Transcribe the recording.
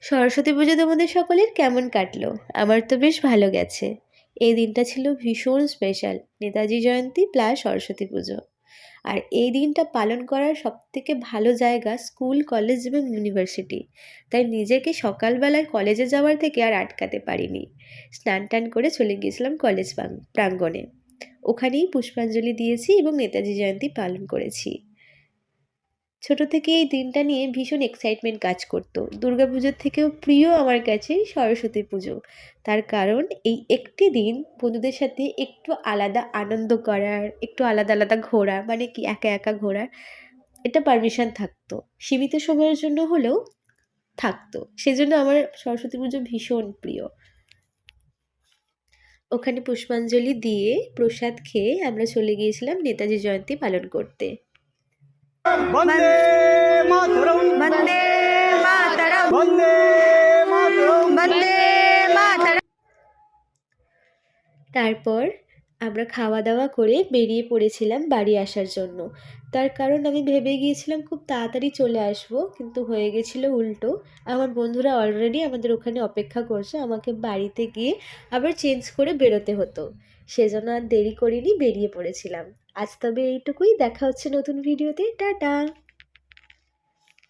সরস্বতী পুজো তোমাদের সকলের কেমন কাটলো? আমার তো বেশ ভালো গেছে। এই দিনটা ছিল ভীষণ স্পেশাল, নেতাজি জয়ন্তী প্লাস সরস্বতী পুজো। আর এই দিনটা পালন করার সবথেকে ভালো জায়গা স্কুল, কলেজ এবং ইউনিভার্সিটি। তাই নিজেকে সকালবেলায় কলেজে যাওয়ার থেকে আর আটকাতে পারিনি। স্নান টান করে চলে গিয়েছিলাম কলেজ প্রাঙ্গণে। ওখানেই পুষ্পাঞ্জলি দিয়েছি এবং নেতাজি জয়ন্তী পালন করেছি। ছোট থেকে এই দিনটা নিয়ে ভীষণ এক্সাইটমেন্ট কাজ করতো। দুর্গাপুজোর থেকেও প্রিয় আমার কাছে সরস্বতী পুজো। তার কারণ এই একটি দিন বন্ধুদের সাথে একটু আলাদা আনন্দ করার, একটু আলাদা আলাদা ঘোরা, মানে কি একা একা ঘোরার এটা পারমিশন থাকতো। সীমিত সময়ের জন্য হলেও থাকতো। সেজন্য আমার সরস্বতী পুজো ভীষণ প্রিয়। ওখানে পুষ্পাঞ্জলি দিয়ে প্রসাদ খেয়ে আমরা চলে গিয়েছিলাম নেতাজি জয়ন্তী পালন করতে। বন্দে মাতরম, বন্দে মাতরম, বন্দে মাতরম, বন্দে মাতরম। তারপর আমরা খাওয়া দাওয়া করে বেরিয়ে পড়েছিলাম বাড়ি আসার জন্য। তার কারণ আমি ভেবে গিয়েছিলাম খুব তাড়াতাড়ি চলে আসবো, কিন্তু হয়ে গেছিলো উল্টো। আমার বন্ধুরা অলরেডি আমাদের ওখানে অপেক্ষা করছে, আমাকে বাড়িতে গিয়ে আবার চেঞ্জ করে বেরোতে হতো। সেজন্য আর দেরি করিনি, বেরিয়ে পড়েছিলাম। আজ তবে এইটুকুই, দেখা হচ্ছে নতুন ভিডিওতে। টাটা।